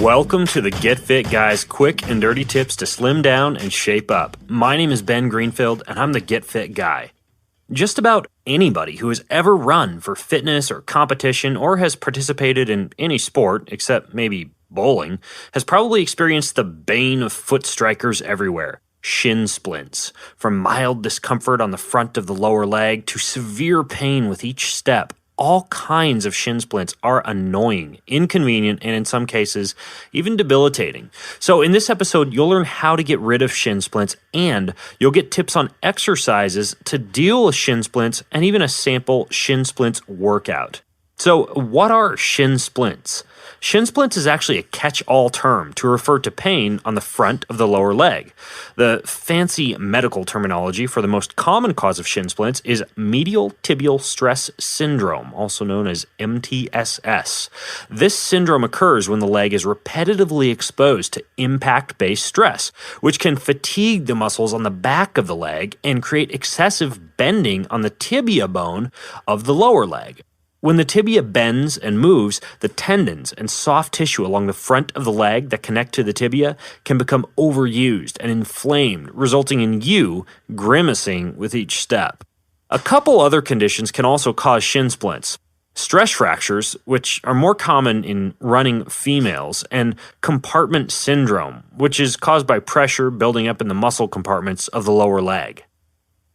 Welcome to the Get Fit Guys quick and dirty tips to slim down and shape up. My name is Ben Greenfield and I'm the Get Fit Guy. Just about anybody who has ever run for fitness or competition or has participated in any sport, except maybe bowling, has probably experienced the bane of foot strikers everywhere. Shin splints. From mild discomfort on the front of the lower leg to severe pain with each step, all kinds of shin splints are annoying, inconvenient, and in some cases, even debilitating. So in this episode, you'll learn how to get rid of shin splints, and you'll get tips on exercises to deal with shin splints, and even a sample shin splints workout. So what are shin splints? Shin splints is actually a catch-all term to refer to pain on the front of the lower leg. The fancy medical terminology for the most common cause of shin splints is medial tibial stress syndrome, also known as MTSS. This syndrome occurs when the leg is repetitively exposed to impact-based stress, which can fatigue the muscles on the back of the leg and create excessive bending on the tibia bone of the lower leg. When the tibia bends and moves, the tendons and soft tissue along the front of the leg that connect to the tibia can become overused and inflamed, resulting in you grimacing with each step. A couple other conditions can also cause shin splints. Stress fractures, which are more common in running females, and compartment syndrome, which is caused by pressure building up in the muscle compartments of the lower leg.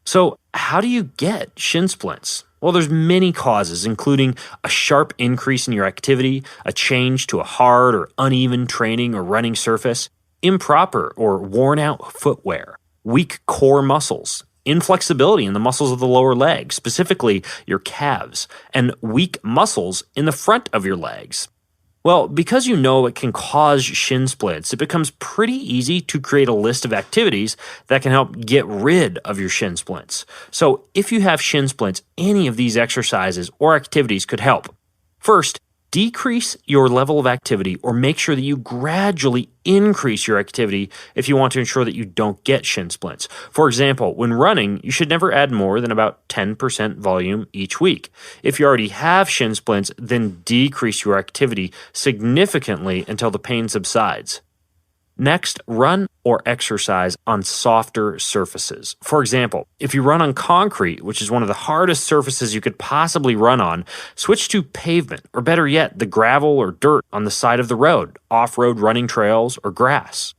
So, how do you get shin splints? Well, there's many causes, including a sharp increase in your activity, a change to a hard or uneven training or running surface, improper or worn-out footwear, weak core muscles, inflexibility in the muscles of the lower leg, specifically your calves, and weak muscles in the front of your legs. Well, because you know it can cause shin splints, it becomes pretty easy to create a list of activities that can help get rid of your shin splints. So if you have shin splints, any of these exercises or activities could help. First, decrease your level of activity or make sure that you gradually increase your activity if you want to ensure that you don't get shin splints. For example, when running, you should never add more than about 10% volume each week. If you already have shin splints, then decrease your activity significantly until the pain subsides. Next, run or exercise on softer surfaces. For example, if you run on concrete, which is one of the hardest surfaces you could possibly run on, switch to pavement, or better yet, the gravel or dirt on the side of the road, off-road running trails, or grass.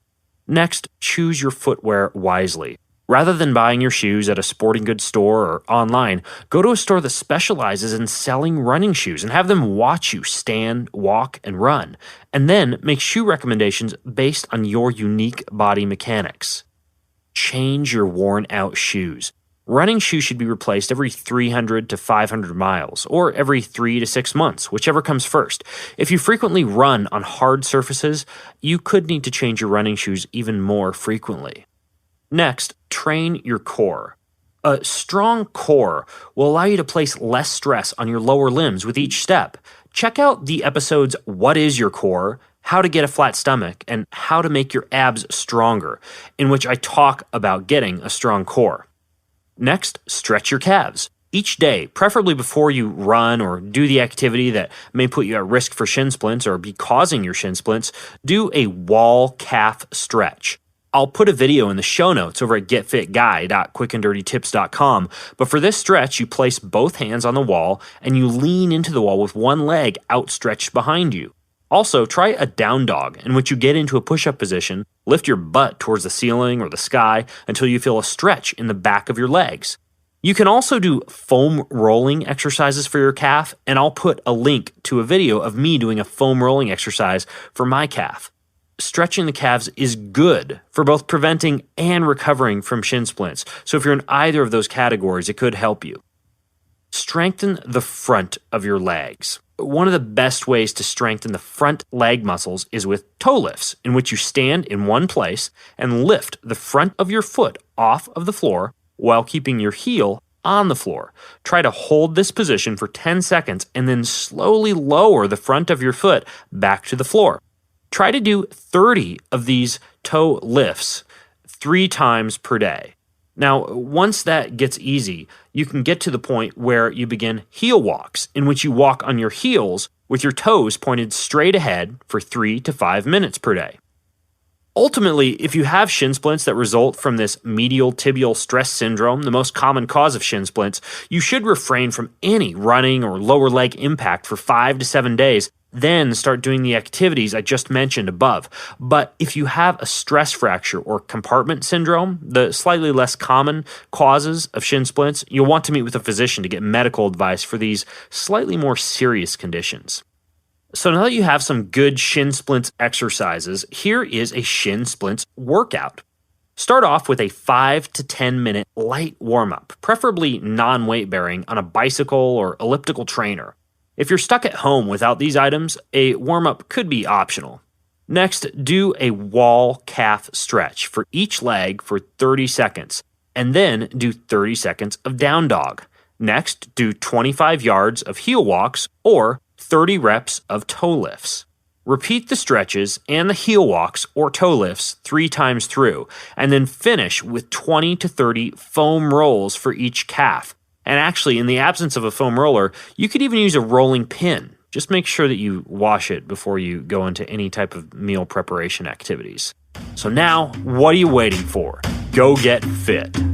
Next, choose your footwear wisely. Rather than buying your shoes at a sporting goods store or online, go to a store that specializes in selling running shoes and have them watch you stand, walk, and run, and then make shoe recommendations based on your unique body mechanics. Change your worn-out shoes. Running shoes should be replaced every 300 to 500 miles, or every 3 to 6 months, whichever comes first. If you frequently run on hard surfaces, you could need to change your running shoes even more frequently. Next, train your core. A strong core will allow you to place less stress on your lower limbs with each step. Check out the episodes What is Your Core?, How to Get a Flat Stomach, and How to Make Your Abs Stronger, in which I talk about getting a strong core. Next, stretch your calves. Each day, preferably before you run or do the activity that may put you at risk for shin splints or be causing your shin splints, do a wall calf stretch. I'll put a video in the show notes over at getfitguy.quickanddirtytips.com, but for this stretch, you place both hands on the wall and you lean into the wall with one leg outstretched behind you. Also, try a down dog, in which you get into a push-up position, lift your butt towards the ceiling or the sky until you feel a stretch in the back of your legs. You can also do foam rolling exercises for your calf, and I'll put a link to a video of me doing a foam rolling exercise for my calf. Stretching the calves is good for both preventing and recovering from shin splints, so if you're in either of those categories, it could help you. Strengthen the front of your legs. One of the best ways to strengthen the front leg muscles is with toe lifts, in which you stand in one place and lift the front of your foot off of the floor while keeping your heel on the floor. Try to hold this position for 10 seconds and then slowly lower the front of your foot back to the floor. Try to do 30 of these toe lifts 3 times per day. Now, once that gets easy, you can get to the point where you begin heel walks, in which you walk on your heels with your toes pointed straight ahead for 3 to 5 minutes per day. Ultimately, if you have shin splints that result from this medial tibial stress syndrome, the most common cause of shin splints, you should refrain from any running or lower leg impact for 5 to 7 days, then start doing the activities I just mentioned above. But if you have a stress fracture or compartment syndrome, the slightly less common causes of shin splints, you'll want to meet with a physician to get medical advice for these slightly more serious conditions. So now that you have some good shin splints exercises, here is a shin splints workout. Start off with a 5 to 10 minute light warm-up, preferably non-weight bearing on a bicycle or elliptical trainer. If you're stuck at home without these items, a warm-up could be optional. Next, do a wall calf stretch for each leg for 30 seconds, and then do 30 seconds of down dog. Next, do 25 yards of heel walks or 30 reps of toe lifts. Repeat the stretches and the heel walks or toe lifts 3 times through, and then finish with 20 to 30 foam rolls for each calf. And actually, in the absence of a foam roller, you could even use a rolling pin. Just make sure that you wash it before you go into any type of meal preparation activities. So now, what are you waiting for? Go get fit.